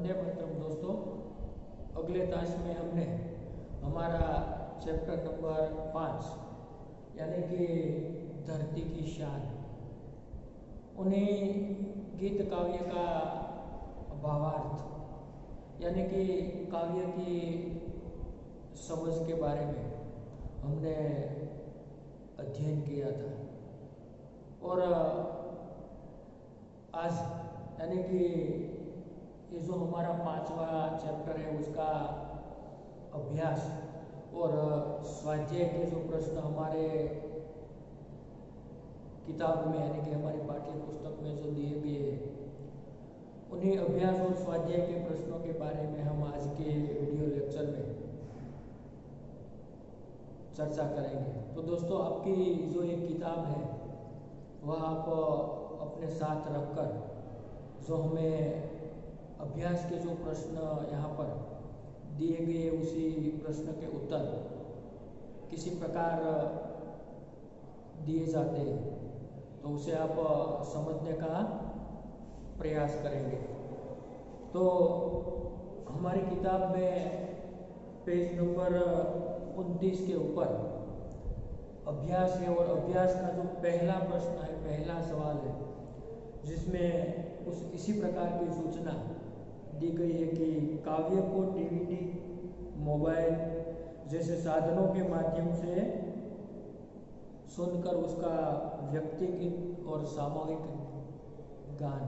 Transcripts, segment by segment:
वंदे मातरम। दोस्तों, अगले ताश में हमने हमारा चैप्टर नंबर 5 यानी कि धरती की शान, उन्हीं गीत काव्य का भावार्थ यानी कि काव्य की समझ के बारे में हमने अध्ययन किया था। और आज यानी कि ये जो हमारा 5वां चैप्टर है उसका अभ्यास और स्वाध्याय के जो प्रश्न हमारे किताब में यानी कि हमारी पाठ्य पुस्तक में जो दिए गए हैं, उन्हीं अभ्यास और स्वाध्याय के प्रश्नों के बारे में हम आज के वीडियो लेक्चर में चर्चा करेंगे। तो दोस्तों, आपकी जो ये किताब है वह आप अपने साथ रखकर जो हमें अभ्यास के जो प्रश्न यहाँ पर दिए गए उसी प्रश्न के उत्तर किसी प्रकार दिए जाते हैं तो उसे आप समझने का प्रयास करेंगे। तो हमारी किताब में पेज नंबर 29 के ऊपर अभ्यास है और अभ्यास का जो पहला प्रश्न है, पहला सवाल है, जिसमें इसी प्रकार की सूचना दी गई है कि काव्य को डीवीडी, मोबाइल जैसे साधनों के माध्यम से सुनकर उसका व्यक्तिगत और सामूहिक गान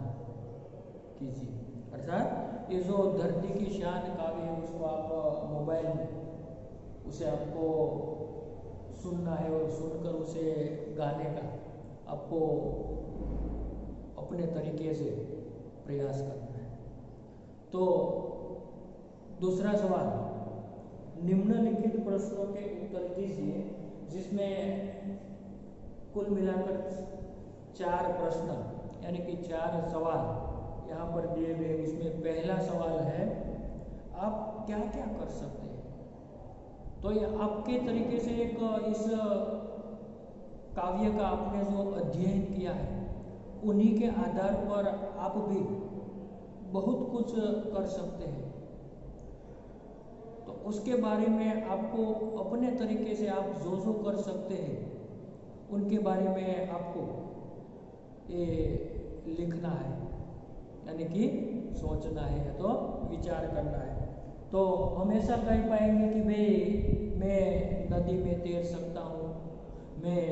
कीजिए। अर्थात ये जो धरती की शान काव्य है उसको आप मोबाइल में उसे आपको सुनना है और सुनकर उसे गाने का आपको अपने तरीके से प्रयास करना है। तो दूसरा सवाल, निम्नलिखित प्रश्नों के उत्तर दीजिए, जिसमें कुल मिलाकर 4 प्रश्न यानी कि 4 सवाल यहाँ पर दिए गए। उसमें पहला सवाल है, आप क्या क्या कर सकते हैं। तो ये आपके तरीके से एक इस काव्य का आपने जो अध्ययन किया है उन्हीं के आधार पर आप भी बहुत कुछ कर सकते हैं। तो उसके बारे में आपको अपने तरीके से आप जो कर सकते हैं उनके बारे में आपको ये लिखना है, यानी कि सोचना है या तो विचार करना है। तो हम ऐसा कह पाएंगे कि भाई मैं नदी में तैर सकता हूँ, मैं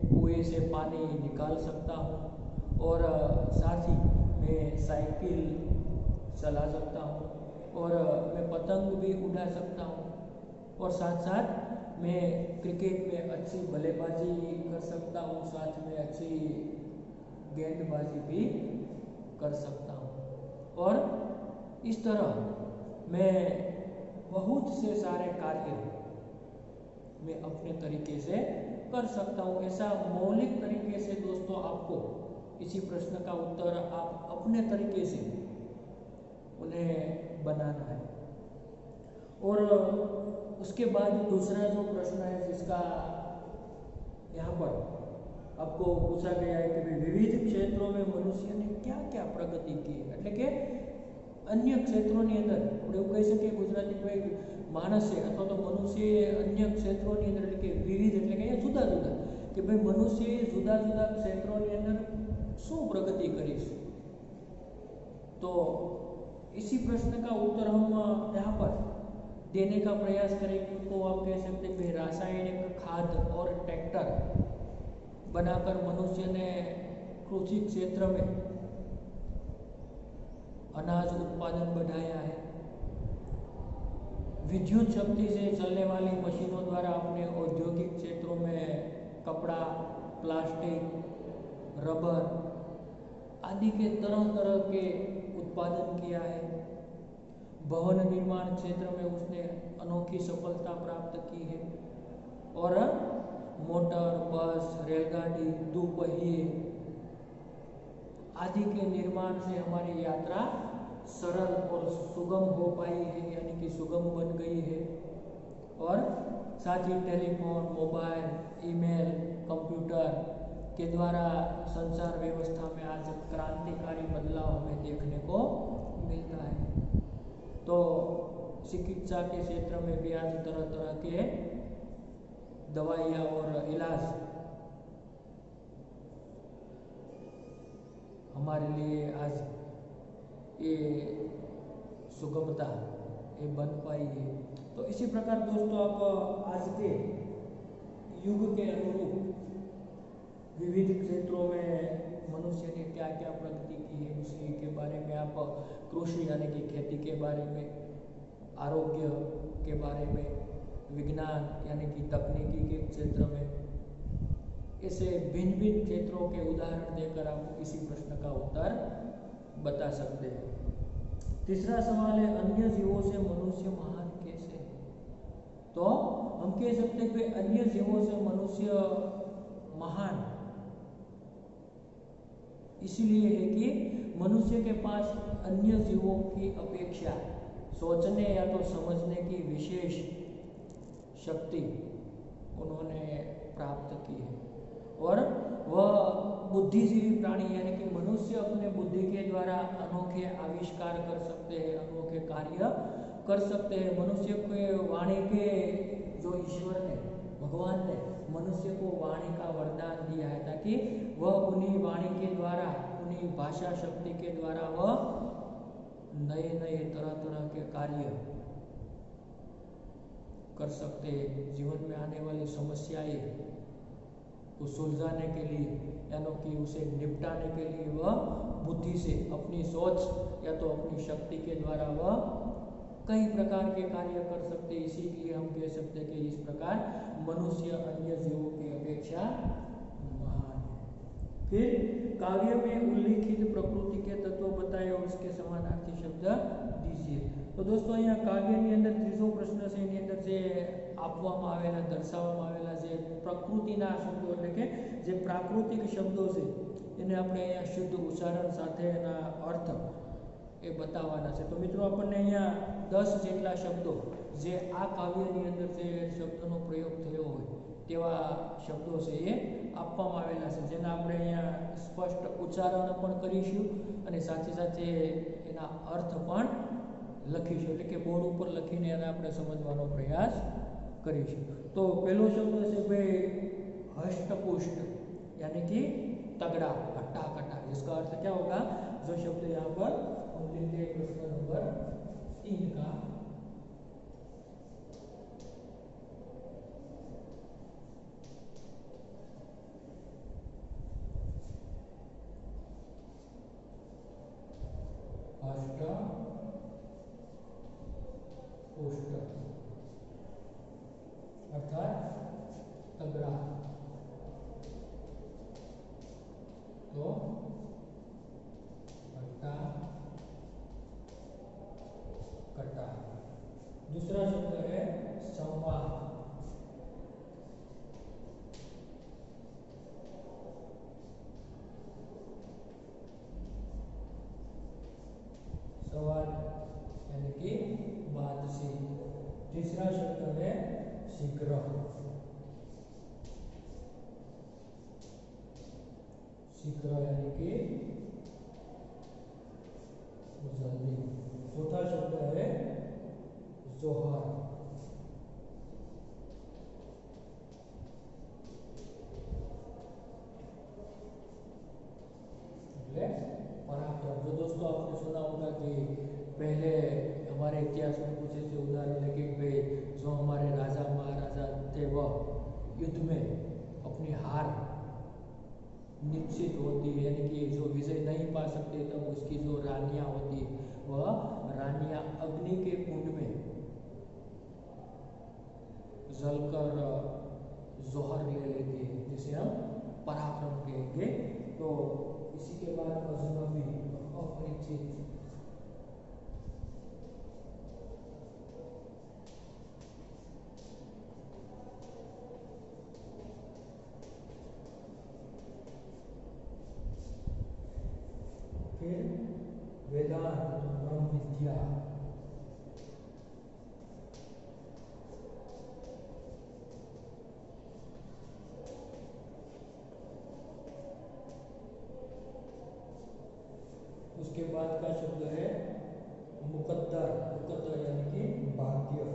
कुएं से पानी निकाल सकता हूँ और साथ ही मैं साइकिल चला सकता हूँ और मैं पतंग भी उड़ा सकता हूँ और साथ साथ मैं क्रिकेट में अच्छी बल्लेबाजी कर सकता हूँ, साथ में अच्छी गेंदबाजी भी कर सकता हूँ। और इस तरह मैं बहुत से सारे कार्य मैं अपने तरीके से कर सकता हूँ। ऐसा मौलिक तरीके से दोस्तों आपको इसी प्रश्न का उत्तर आप अपने तरीके से उन्हें बनाना है। और उसके बाद दूसरा जो प्रश्न है जिसका यहाँ पर आपको पूछा गया है कि विविध क्षेत्रों में मनुष्य ने क्या क्या प्रगति की है, એટલે કે અન્ય ક્ષેત્રોની અંદર આપણે એવું કહી શકીએ ગુજરાતીમાં માણસ છે અથવા તો મનુષ્ય અન્ય ક્ષેત્રોની અંદર એટલે કે વિવિધ એટલે કે જુદા જુદા કે ભાઈ મનુષ્ય જુદા જુદા ક્ષેત્રોની અંદર શું પ્રગતિ કરી છે। तो इसी प्रश्न का उत्तर हम यहाँ पर देने का प्रयास करेंगे। तो आप कह सकते हैं रासायनिक खाद और ट्रैक्टर बनाकर मनुष्य ने कृषि क्षेत्र में अनाज उत्पादन बढ़ाया है। विद्युत शक्ति से चलने वाली मशीनों द्वारा अपने औद्योगिक क्षेत्रों में कपड़ा, प्लास्टिक, रबर आदि के तरह तरह के उत्पादन किया है। भवन निर्माण क्षेत्र में उसने अनोखी सफलता प्राप्त की है और मोटर, बस, रेलगाड़ी, दुपहिए आदि के निर्माण से हमारी यात्रा सरल और सुगम हो पाई है, यानी कि सुगम बन गई है। और साथ ही टेलीफोन, मोबाइल, ईमेल, कंप्यूटर के द्वारा संचार व्यवस्था में आज क्रांतिकारी बदलाव हमें देखने को मिलता है। तो चिकित्सा के क्षेत्र में भी आज तरह तरह के दवाइयाँ और इलाज हमारे लिए आज ये सुगमता ये बन पाई है। तो इसी प्रकार दोस्तों आप आज के युग के अनुरूप विविध क्षेत्रों में मनुष्य ने क्या क्या प्रगति की है उसी के बारे में आप कृषि यानी कि खेती के बारे में, आरोग्य के बारे में, विज्ञान यानी कि तकनीकी के क्षेत्र में, ऐसे भिन्न भिन्न क्षेत्रों के उदाहरण देकर आप किसी प्रश्न का उत्तर बता सकते हैं। तीसरा सवाल है अन्य जीवों से मनुष्य महान कैसे है? तो हम कह सकते हैं कि अन्य जीवों से मनुष्य महान इसलिए है कि मनुष्य के पास अन्य जीवों की अपेक्षा सोचने या तो समझने की विशेष शक्ति उन्होंने प्राप्त की है और वह बुद्धिजीवी प्राणी यानी कि मनुष्य अपने बुद्धि के द्वारा अनोखे आविष्कार कर सकते हैं, अनोखे कार्य कर सकते हैं। मनुष्य के वाणी के जो ईश्वर ने, भगवान ने मनुष्य को वाणी का वरदान दिया है ताकि वह उन्हीं वाणी के द्वारा, उन्हीं भाषा शक्ति के द्वारा वह नए नए तरह तरह के कार्य कर सकते हैं। जीवन में आने वाली समस्याएं को सुलझाने के लिए यानी कि उसे निपटाने के लिए वह बुद्धि से, अपनी सोच या तो अपनी शक्ति के द्वारा वह कई प्रकार के कार्य कर सकते हैं। इसीलिए हम कह सकते हैं कि इस प्रकार मनुष्य अन्य जीवों की अपेक्षा महान है। फिर काव्य में उल्लिखित प्रकृति के तत्व बताए और उसके समानार्थी शब्द दीजिए। तो दोस्तों यहाँ काव्यની અંદર ત્રીજો પ્રશ્ન છે એની અંદર જે આપવામાં આવેલા દર્શાવવામાં આવેલા જે પ્રકૃતિના શબ્દો એટલે કે જે પ્રાકૃતિક શબ્દો છે એને આપણે અહીંયા શુદ્ધ ઉચ્ચારણ સાથે એના અર્થ એ બતાવવાના છે। તો મિત્રો આપણને અહીંયા 10 જેટલા શબ્દો જે આ કાવ્યની અંદર જે શબ્દોનો પ્રયોગ થયો હોય તેવા શબ્દો છે એ આપવામાં આવેલા છે જેના આપણે અહીંયા સ્પષ્ટ ઉચ્ચારણ પણ કરીશું અને સાથે સાથે એના અર્થ પણ લખીશું એટલે કે બોર્ડ ઉપર લખીને એને આપણે સમજવાનો પ્રયાસ કરીશું। તો પહેલો શબ્દ છે ભાઈ હષ્ટપુષ્ટ यानी कि तगड़ा, हट्टा कट्टा, जिसका अर्थ क्या होगा? जो शब्द यहाँ पर हम लेते हैं प्रश्न नंबर 3 का हष्टपुष्ट अर्थात तगड़ा। तो हट्टा कट्टा। दूसरा शब्द है संवाद। संवाद यानी कि बात से। तीसरा शब्द है शीघ्र। शीघ्र यानी कि जल्दी। चौथा शब्द है जोहर। पराक्रम। जो दोस्तों आपने सुना होगा कि पहले हमारे इतिहास में कुछ ऐसे उदाहरण है कि भाई जो हमारे राजा महाराजा थे वह युद्ध में अपनी हार निश्चित होती है यानी कि जो विजय नहीं पा सकते तब उसकी जो रानियां होती है वह रानियां अग्नि के कुंड में जलकर जोहर ले लेती है जिसे हम पराक्रम कहेंगे। तो इसी के बाद अजनबी, अपरिचित। फिर वेदांत, ब्रह्म विद्या। उसके बाद का शब्द है मुकद्दर। बरकत यानी कि भाग्य।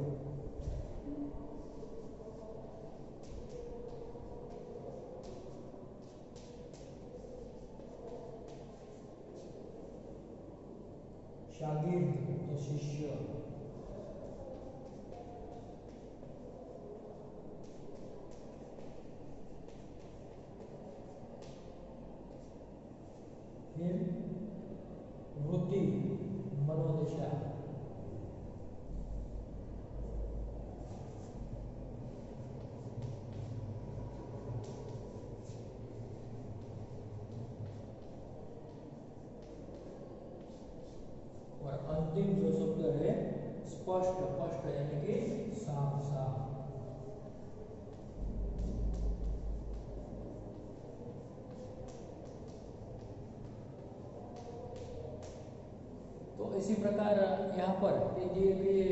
शागिर्द तो शिष्य। फिर वृत्ति मनोदशा। और अंतिम जो शब्द है स्पष्ट, स्पष्ट यानी कि साफ साफ। तो इसी प्रकार यहाँ पर दिए गए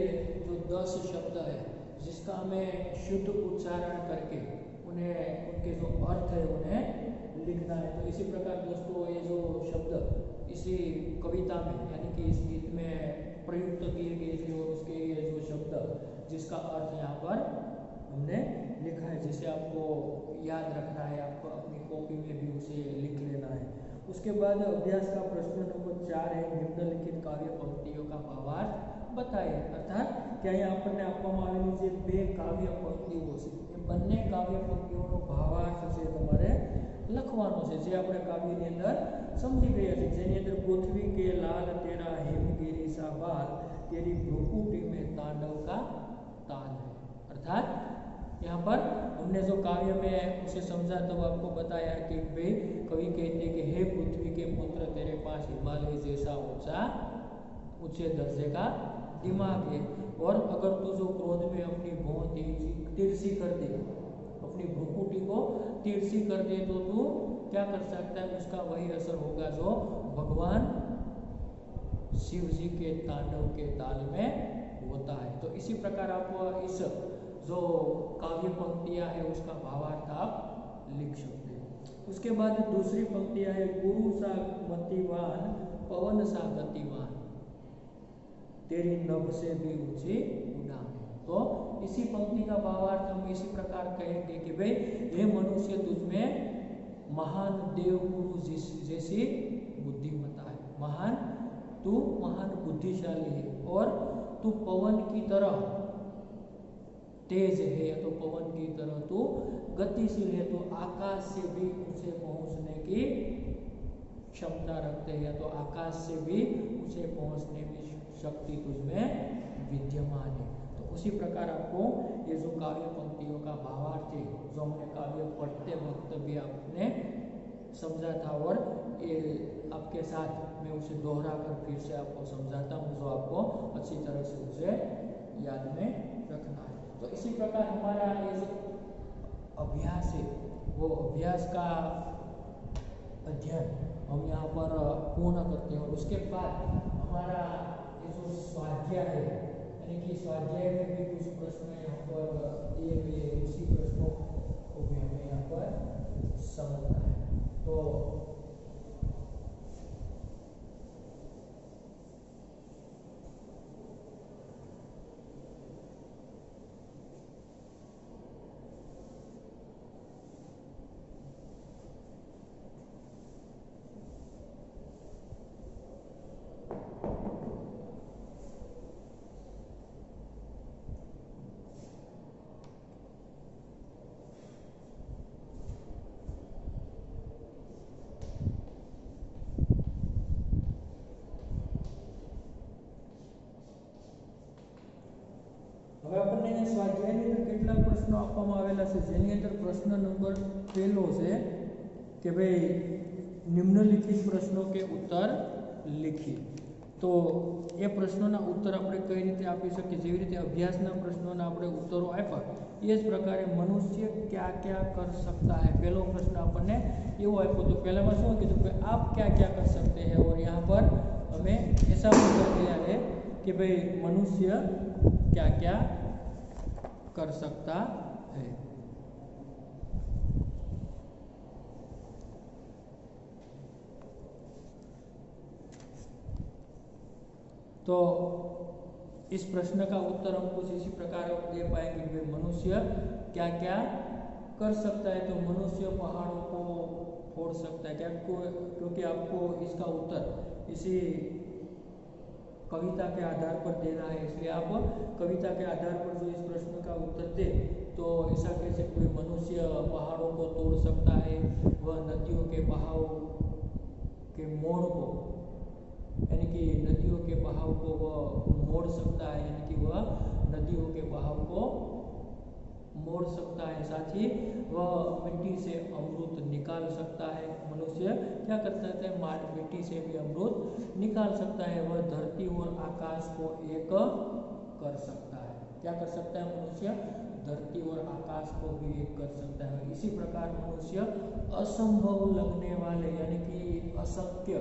जो 10 शब्द है जिसका हमें शुद्ध उच्चारण करके उन्हें उनके जो अर्थ है उन्हें लिखना है। तो इसी प्रकार दोस्तों ये जो शब्द इसी कविता में यानी कि इस गीत में प्रयुक्त किए गए थे और उसके ये जो शब्द जिसका अर्थ यहाँ पर हमने लिखा है, जिसे आपको याद रखना है, आपको अपनी कॉपी में भी उसे लिख लेना है। उसके बाद अभ्यास का प्रश्न नंबर 4 है निम्नलिखित काव्य पंक्तियों का भावार्थ बताए। अर्थात क्या यहाँ આપણને આપવામાં આવેલી જે બે કાવ્ય પંક્તિઓ છે એ બંને કાવ્ય પંક્તિઓનો ભાવાર્થ છે તમારે લખવાનો છે, જે આપણે કાવ્યની અંદર સમજી ગયા છે, જેની અંદર પૃથ્વી के लाल तेरा हिमगिरी सा बाल तेरी भ्रुकुटी में तांडव का ताल है। अर्थात यहाँ पर हमने जो काव्य में उसे समझा तब आपको बताया कि भाई कवि कहते कि हे पृथ्वी के पुत्र तेरे पास हिमालय जैसा ऊंचे दर्जे का दिमाग है, और अगर तू जो क्रोध में अपनी भौं तिरछी कर दे, अपनी भ्रुकुटी को तिरछी कर दे, तो तू क्या कर सकता है, उसका वही असर होगा जो भगवान शिव जी के तांडव के ताल में होता है। तो इसी प्रकार आप इस जो काव्य पंक्तियां है उसका भावार्थ आप लिख सकते हैं। उसके बाद दूसरी पंक्तियां है गुरु सा मतिवान पवन सा गतिवान तेरी नभ से भी ऊंची उड़ान। तो इसी पंक्ति का भावार्थ हम इसी प्रकार कहेंगे कि भाई हे मनुष्य तुझमें महान देव गुरु जैसी बुद्धिमत्ता है, तू महान बुद्धिशाली है, और तू पवन की तरह तेज है, या तो पवन की तरह तू गतिशील है, तो आकाश से भी ऊंचे पहुंचने की क्षमता रखते हैं, या तो आकाश से भी ऊंचे पहुंचने की शक्ति तुझमें विद्यमान है। तो उसी प्रकार आपको ये जो काव्य पंक्तियों का भावार्थ है जो हमने काव्य पढ़ते वक्त भी आपने समझा था, और ये आपके साथ मैं उसे दोहरा कर फिर से आपको समझाता हूँ, जो आपको अच्छी तरह से उसे याद में रखना है। तो इसी प्रकार हमारा ये जो अभ्यास है वो अभ्यास का अध्ययन हम यहाँ पर पूर्ण करते हैं, और उसके बाद हमारा ये जो स्वाध्याय है यानी कि स्वाध्याय में भी कुछ प्रश्न यहाँ पर दिए गए, उसी प्रश्नों को भी हमें यहाँ पर समझना है। तो હવે આપણને સ્વાધ્યાયની અંદર કેટલા પ્રશ્નો આપવામાં આવેલા છે, જેની અંદર પ્રશ્ન નંબર 1 છે કે ભાઈ નિમ્નલિખિત પ્રશ્નો કે ઉત્તર लिखिए। तो ये प्रश्नों उत्तर આપણે કઈ રીતે આપી શકીએ, જેવી રીતે અભ્યાસના પ્રશ્નોના આપણે ઉત્તરો આપ્યા એ જ પ્રકારે મનુષ્ય क्या क्या कर सकता है, पहलो प्रश्न આપણને એવો આપ્યો તો પહેલામાં શું કીધું કે आप क्या क्या कर सकते हैं, और यहाँ पर हमें ऐसा उत्तर दिया है कि भाई मनुष्य क्या क्या कर सकता है। तो इस प्रश्न का उत्तर हम कुछ इसी प्रकार दे पाएंगे कि मनुष्य क्या क्या कर सकता है। तो मनुष्य पहाड़ों को फोड़ सकता है क्या, क्योंकि आपको इसका उत्तर इसी कविता के आधार पर देना है, इसलिए आप कविता के आधार पर जो इस प्रश्न का उत्तर दे तो ऐसा कह सकते हैं मनुष्य पहाड़ों को तोड़ सकता है, वह नदियों के बहाव के मोड़ को, यानी कि नदियों के बहाव को वह मोड़ सकता है, यानी कि वह नदियों के बहाव को मोड़ सकता है। साथ ही वह मिट्टी से अमृत निकाल सकता है। मनुष्य क्या कर सकता है, मिट्टी से भी अमृत निकाल सकता है। वह धरती और आकाश को एक कर सकता है। क्या कर सकता है मनुष्य, धरती और आकाश को भी एक कर सकता है। इसी प्रकार मनुष्य असंभव लगने वाले यानी कि अशक्य,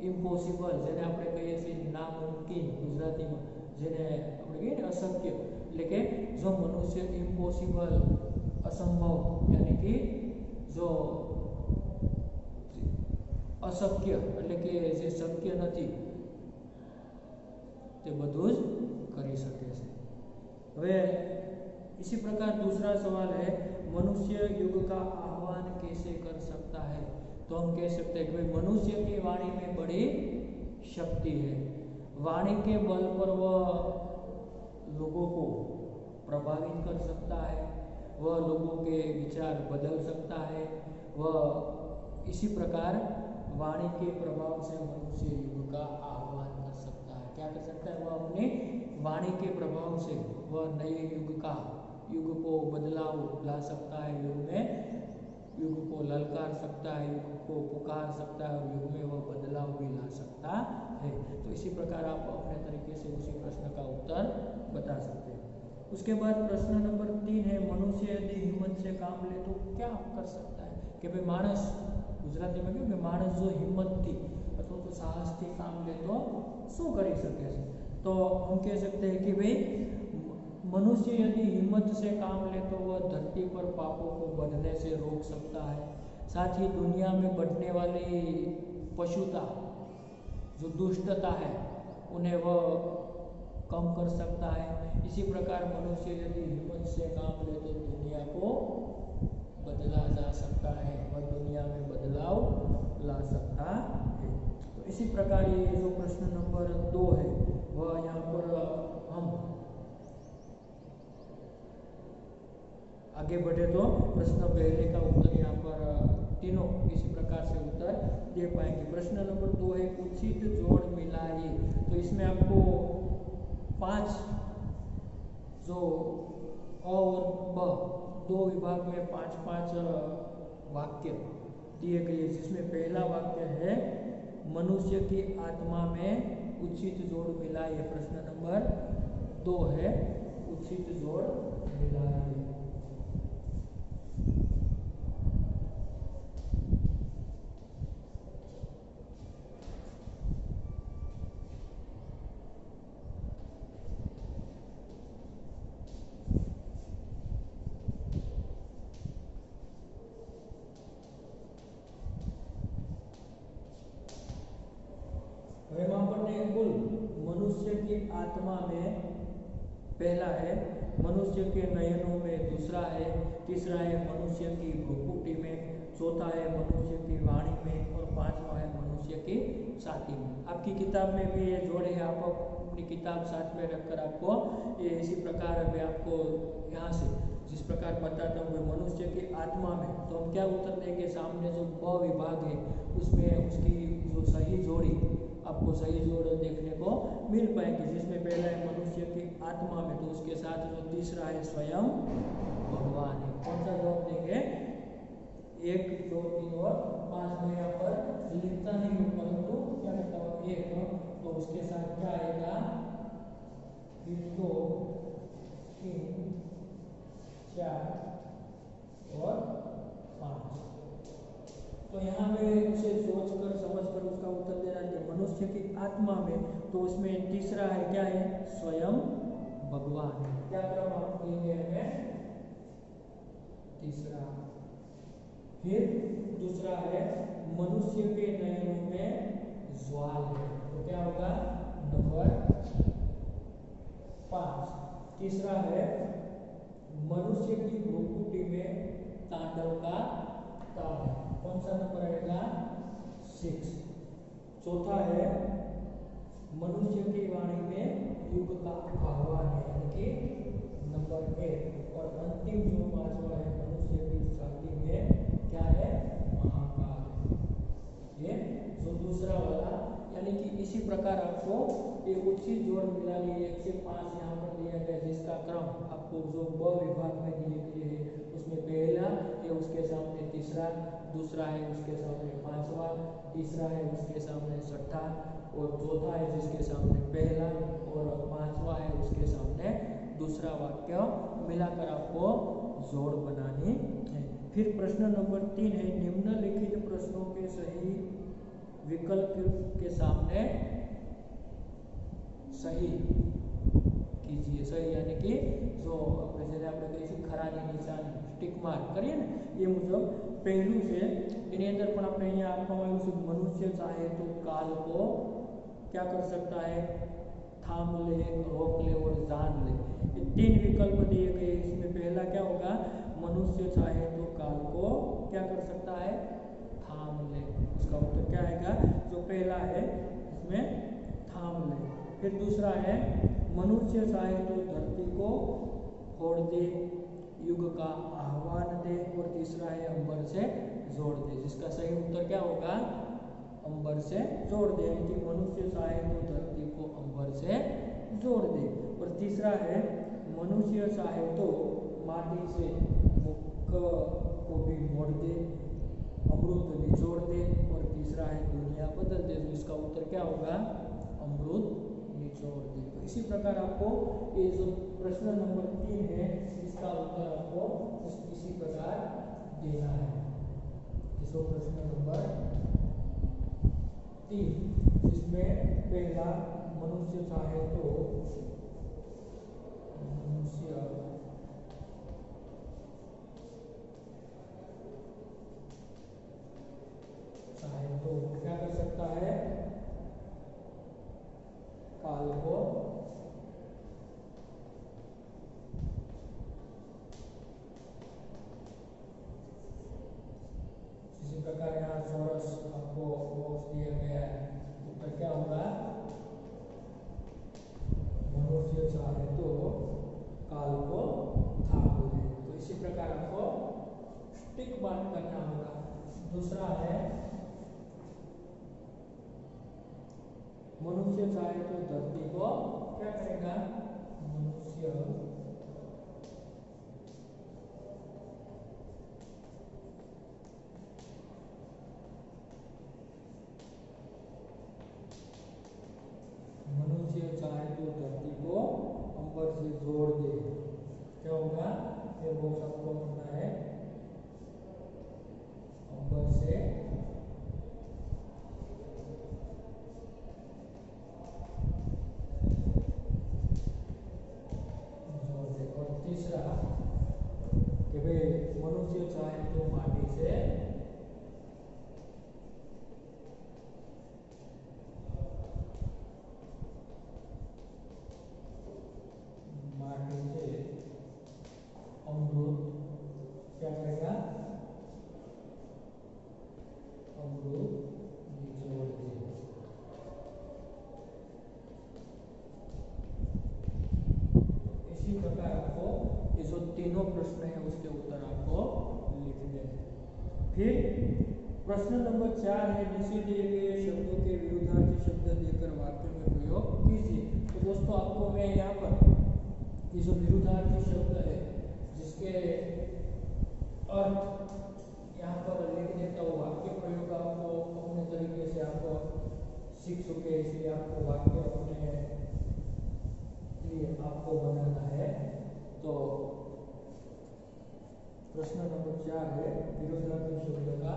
इम्पॉसिबल, જેને આપણે કહીએ છીએ નામુમકિન ગુજરાતીમાં, જેને આપણે કહીએ ને અશક્ય, એટલે કે જો મનુષ્ય ઇમ્પોસિબલ, અસંભવ, यानी कि जो અશક્ય એટલે કે જે શક્ય નથી તે બધું જ કરી શકે છે। હવે इसी प्रकार दूसरा सवाल है, मनुष्य युग का आह्वान कैसे कर सकता है। तो हम कह सकते हैं कि मनुष्य की वाणी में बड़ी शक्ति है। वाणी के बल पर वह लोगों को प्रभावित कर सकता है, वह लोगों के विचार बदल सकता है। वह इसी प्रकार वाणी के प्रभाव से मनुष्य युग का आह्वान कर सकता है। क्या कर सकता है, वह अपने वाणी के प्रभाव से वह नए युग को बदलाव ला सकता है, युग को ललकार सकता है, युग को पुकार सकता है और युग में वह बदलाव भी ला सकता है। तो इसी प्रकार आप अपने तरीके से उसी प्रश्न का उत्तर बता सकते हैं। उसके बाद प्रश्न नंबर 3 है, मनुष्य यदि हिम्मत से काम ले तो क्या कर सकता है। कि भाई मानस, गुजराती में क्यों कि मानस जो हिम्मत थी अथवा तो साहस थी काम ले तो शू करी सके। तो हम कह सकते हैं कि भाई मनुष्य यदि हिम्मत से काम ले तो वह धरती पर पापों को बढ़ने से रोक सकता है। साथ ही दुनिया में बढ़ने वाली पशुता, जो दुष्टता है, उन्हें वह कम कर सकता है। इसी प्रकार मनुष्य यदि हिम्मत से काम ले तो दुनिया को बदला जा सकता है, वह दुनिया में बदलाव ला सकता है। तो इसी प्रकार ये जो प्रश्न नंबर 2 है वह यहाँ पर हम आगे बढ़े तो प्रश्न पहले का उत्तर यहाँ पर तीनों इसी प्रकार से उत्तर दे पाएंगे। प्रश्न नंबर 2 है, उचित जोड़ मिलाइए। तो इसमें आपको 5 जो अ और ब 2 विभाग में 5-5 वाक्य दिए गए, जिसमें पहला वाक्य है मनुष्य की आत्मा में उचित जोड़ मिलाइए। प्रश्न नंबर 2 है उचित जोड़ मिलाइए। कुल मनुष्य की आत्मा में पहला है, मनुष्य के नयनों में दूसरा है, तीसरा है मनुष्य की भ्रुकुटी में, चौथा है मनुष्य की वाणी में और 5वां है मनुष्य की छाती में। आपकी किताब में भी ये जोड़ है, आप अपनी किताब साथ में रखकर आपको ये इसी प्रकार मैं आपको यहाँ से जिस प्रकार बताता हूँ मनुष्य की आत्मा में, तो हम क्या उत्तर देंगे, सामने जो ब विभाग है उसमें उसकी जो सही जोड़ी आपको सही जोड़ देखने को मिल पाएंगे, जिसमें पहला है मनुष्य की आत्मा में, तो उसके साथ जो तीसरा है स्वयं भगवान है। कौन सा जवाब देंगे, 1, 2, 3 और 5 में यहाँ पर लिखता नहीं हूँ परंतु क्या करता हूँ 1, तो उसके साथ क्या आएगा 2, 3, 4 और 5। तो यहाँ पे उसे सोचकर समझकर उसका उत्तर देना है मनुष्य की आत्मा में, तो उसमें तीसरा है क्या है स्वयं भगवान। क्या क्रम आप देंगे हमें, तीसरा। फिर दूसरा है मनुष्य के नयनों में ज्वाल है, तो क्या होगा नंबर 5। तीसरा है मनुष्य की भ्रुकुटी में तांडव का ताल है। कौन सा नंबर आएगा? 6। चौथा है मनुष्य की वाणी में युग का आह्वान है, यानी कि नंबर 1। और अंतिम जो 5वां है मनुष्य की छाती में क्या है? महाकाल। ये जो दूसरा वाला, यानी कि इसी प्रकार आपको ये उचित जोड़ मिला लिए 1 से 5 यहाँ पर दिया गया, जिसका क्रम आपको जो ब विभाग में दिए गए हैं उसमें पहला है उसके सामने तीसरा, दूसरा है उसके सामने 5वां, तीसरा है उसके सामने 6ठा, और चौथा है जिसके सामने पहला, और 5वां है उसके सामने दूसरा वाक्य मिलाकर आपको जोड़ बनानी है। फिर प्रश्न नंबर 3 है निम्नलिखित प्रश्नों के सही विकल्प के सामने सही कीजिए। सही यानी कि जो जैसे આપણે કહીશું ખરાની નિશાની ટિક માર્ક કરીએ ને એ મુજબ પહેલું છે એની અંદર પણ આપણે અહીંયા આપવામાં આવ્યું છે મનુષ્ય ચાહે તો કાल को क्या कर सकता है? थाम ले, रोक ले और जान ले। ये 3 विकल्प दिए गए। इसमें पहला क्या होगा? मनुष्य चाहे तो काल को क्या कर सकता है? थाम ले। उसका उत्तर क्या आएगा? जो पहला है इसमें थाम ले। फिर दूसरा है मनुष्य चाहे तो धरती को फोड़ दे, युग का आह्वान दे, और तीसरा है अंबर से जोड़ दे। जिसका सही उत्तर क्या होगा? अंबर से जोड़ दे, यानी कि मनुष्य चाहे तो धरती को अंबर से जोड़ दे। और तीसरा है मनुष्य चाहे तो माटी से मुख को भी मोड़ दे, अमृत निचोड़ दे, और तीसरा है दुनिया बदल दे। तो इसका उत्तर क्या होगा? अमृत निचोड़ दे। तो इसी प्रकार आपको ये जो प्रश्न नंबर 3 है इसका उत्तर आपको इसी प्रकार देना है। इसको प्रश्न नंबर 3 जिसमें पहला मनुष्य चाहे तो क्या कर सकता है? काल को इसी प्रकार यहाँ चौरस आपको बॉक्स दिया गया है। उत्तर क्या होगा? मनुष्य चाहे तो काल को थाम ले। तो इसी प्रकार आपको टिक मार्क करना होगा। दूसरा है मनुष्य चाहे तो धरती को क्या करेगा? मनुष्य चाहे तो धरती को अंबर से जोड़ दे। क्या होगा? ये बॉक्स आपको पढ़ना है। अंबर से जोड़ दे। और तीसरा कि भाई मनुष्य चाहे तो माटी से अमृत क्या करेगा? अमृत निचोड़ दे। इसी प्रकार आपको ये जो तीनों प्रश्न है उसके उत्तर आपको लिखने हैं। फिर प्रश्न नंबर 4 है नीचे दिए गए शब्दों के विरुद्धार्थी शब्द देकर वाक्य में प्रयोग कीजिए। तो दोस्तों आपको मैं यहाँ पर ये जो विरुद्धार्थी शब्द है जिसके अर्थ यहाँ पर लिख देता हूँ। वाक्य प्रयोग आपको अपने तरीके से आपको सीख चुके, इसलिए आपको वाक्य अपने लिए आपको बनाना है। तो प्रश्न नंबर 4 है विरुद्धार्थी शब्द का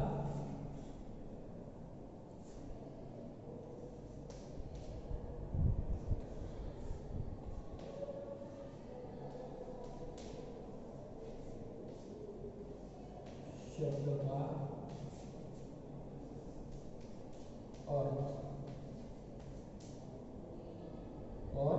शब्द का अर्थ और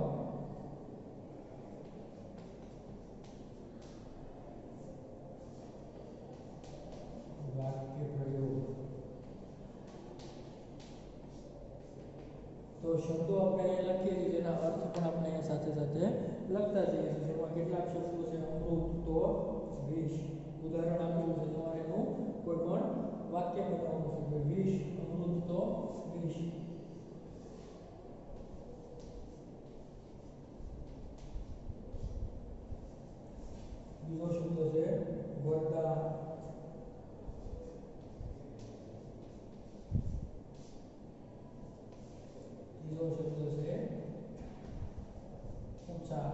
तो शब्दों આપણે અહીંયા લખીએ છીએ જેના અર્થ પણ આપણે અહીંયા સાથે સાથે લખતા જઈએ છીએ જેમાં કેટલાક શબ્દો છે અમૃત તો વિષ ઉદાહરણ આપેલું છે તમારે એનું કોઈ પણ વાક્ય બનાવવાનું છે વિષ અમૃત તો વિષ બીજો શબ્દ છે વરદાન ત્રીજો શબ્દ છે ઊંચા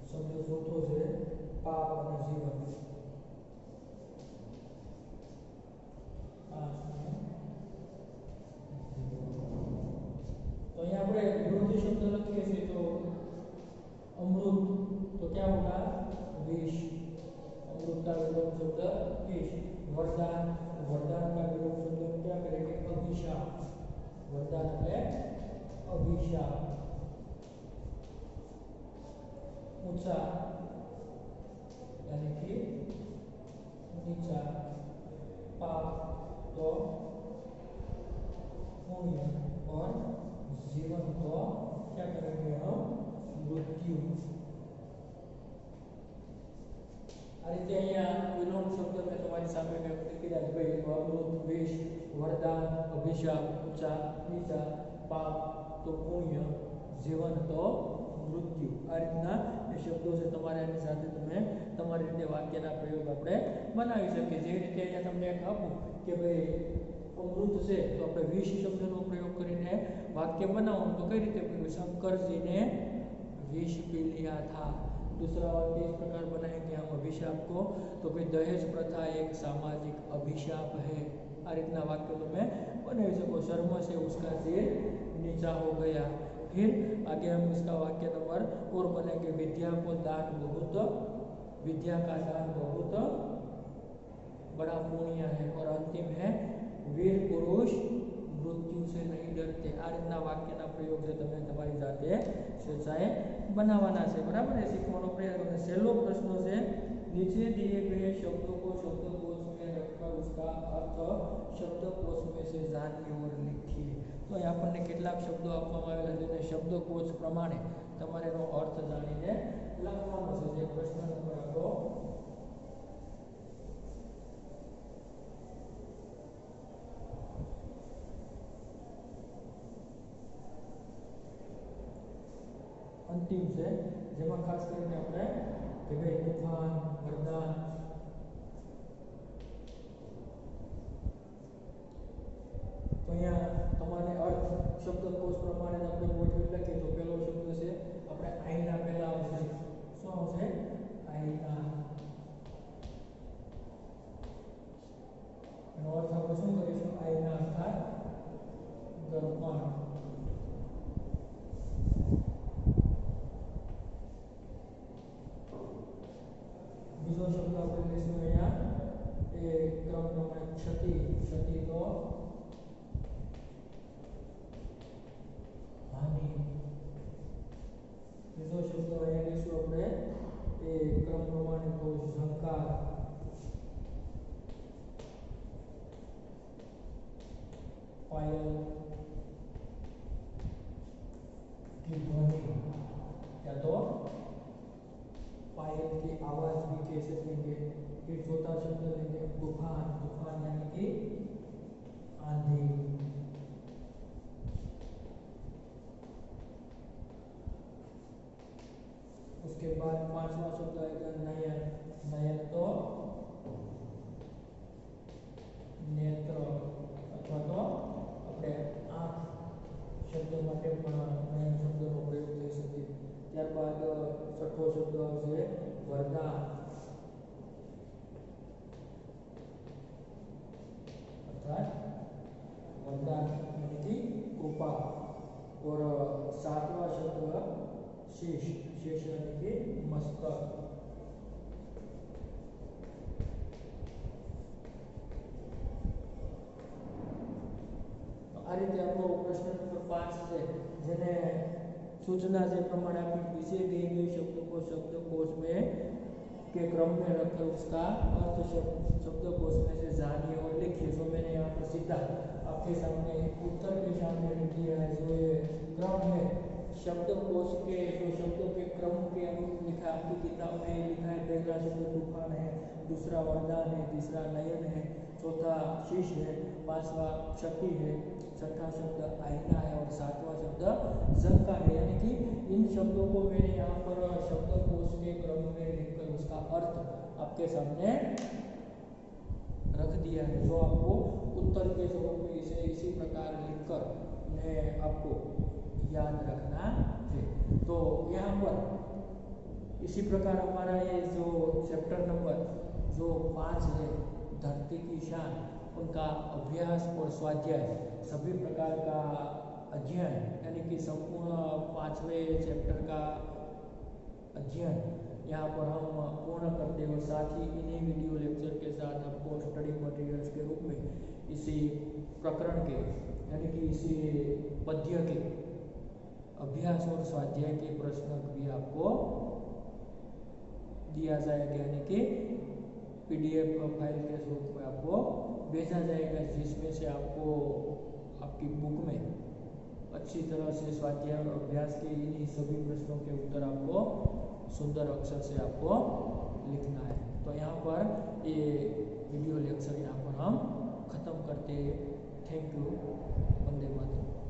શબ્દ ચોથો છે પાપ અને જીવન तो यहाँ पर विरोधी शब्द लखीए छे तो अमृत तो क्या होगा विष अमृत का विलोम शब्द विष वरदान वरदान का विलोम शब्द क्या करेंगे अभिशाप वरदान એટલે અભિશાપ ऊंचा यानी कि नीचा पाप तो पुण्य और जीवन को क्या करेंगे हम मृत्यु आ रीते अहींया विलोम शब्द में तुम्हारी सामे व्यक्त किया भाई अमृत विष वरदान अभिशाप ऊंचा नीचा पाप तो पुण्य जीवन तो मृत्यु आ रीतना ए शब्दों से તમારે એની સાથે તમે તમારી રીતે વાક્યના પ્રયોગ આપણે બનાવી શકીએ જે રીતે અહીંયા તમને એક આપું કે ભાઈ અમૃત છે તો આપણે વિષ શબ્દનો પ્રયોગ કરીને વાક્ય બનાવવાનું તો કઈ રીતે શંકરજીને विष पी लिया था दूसरा वाक्य इस प्रकार बनाएंगे हम अभिशाप को तो कोई दहेज प्रथा एक सामाजिक अभिशाप है आ रीतना वाक्य तो मैं बना सको शर्म से उसका सिर नीचा हो गया फिर आगे हम इसका वाक्य नंबर और बनेंगे विद्या को दान बहुत विद्या का दान बहुत बड़ा पुण्य है और अंतिम है वीर पुरुष मृत्यु से नहीं डरते आ रीतना वाक्यना प्रयोग से તમે તમારી જાતે સ્વેચ્છાએ બનાવવાના છે બરાબર એ શીખવાનો પ્રયાસ કરો સહેલો પ્રશ્ન છે नीचे दिए गए शब्दों को शब्दकोश में रखकर उसका अर्थ शब्दकोश में से जानिए और लिखिए तो यहाँ આપણને કેટલાક શબ્દો આપવામાં આવેલા છે અને શબ્દકોશ પ્રમાણે તમારે એનો અર્થ જાણીને લખવાનો છે જે પ્રશ્ન નંબર આપણો अंतिम से जेमा खास કરીને આપણે કે ભાઈ તૂફાન વરદાન તો અહીંયા તમારે અર્થ શબ્દકોશ પ્રમાણે આપણે ગોઠવી લખીએ તો પહેલો શબ્દ છે આપણે આઈના પહેલા આવશે શું આવશે આઈના એનો અર્થ આપણે શું કરીશું આઈના અર્થાત દર્પણ બીજો શબ્દ આપણે લઈશું અહીંયા એ ક્રમ પ્રમાણે ક્ષતિ ક્ષતિ તો હાનિ બીજો શબ્દ અહીંયા લઈશું આપણે એ ક્રમ પ્રમાણે તો ઝંકાર पायल की ध्वनि या तो पायल की आवाज भी कह सकेंगे फिर चौथा शब्द लेंगे तूफान तूफान यानी कि आंधी उसके बाद पांचवा शब्द आएगा नयन नयन तो नेत्र अथवा तो अपने आंख शब्द માટે પણ નયન શબ્દનો પ્રયોગ થઈ શકે ત્યારબાદ છઠ્ઠો શબ્દ આવશે વરદાન अर्थात वरदान यानी कि कृपा और सातवां शब्द शेष शेष यानी कि मस्तक आ रीते आपको प्रश्न नंबर 5 છે જેને सूचना से प्रमाण आपकी पीछे दी गई शब्दों को शब्दकोश में के क्रम क्रम में रखकर उसका अर्थ शब्दकोश में से जानिए और लिखिए। जो मैंने यहाँ पर सीधा आपके सामने उत्तर के सामने लिख दिया है। जो ये क्रम है शब्दकोश के, जो शब्दों के क्रम के अनुरूप लिखा है आपकी किताब में लिखा है। पहला शब्द तूफान है, दूसरा वरदान है, तीसरा नयन है, चौथा शीश है, पांचवा क्षति है, छठा शब्द आईना है और सातवां शब्द शंका है। यानी कि इन शब्दों को मैंने यहाँ पर शब्दकोश के क्रम में लिखकर उसका अर्थ आपके सामने रख दिया है। जो आपको उत्तर के स्वरूप में इसे इसी प्रकार लिखकर मैं आपको याद रखना है। तो यहाँ पर इसी प्रकार हमारा ये जो चैप्टर नंबर जो 5 है धरती की शान, उनका अभ्यास और स्वाध्याय सभी प्रकार का अध्ययन यानी कि संपूर्ण 5वें चैप्टर का अध्ययन यहाँ पर हम पूर्ण करते हैं। और साथ ही इन्हीं वीडियो लेक्चर के साथ आपको स्टडी मटेरियल्स के रूप में इसी प्रकरण के यानी कि इसी पद्य के अभ्यास और स्वाध्याय के प्रश्न भी आपको दिया जाएगा, यानी कि PDF फाइल के स्वरूप में आपको भेजा जाएगा, जिसमें से आपको आपकी बुक में अच्छी तरह से स्वाध्याय और अभ्यास के इन्हीं सभी प्रश्नों के उत्तर आपको सुंदर अक्षर से आपको लिखना है। तो यहाँ पर ये वीडियो लेक्चर यहाँ पर हम खत्म करते हैं। Thank you. वंदे मातरम।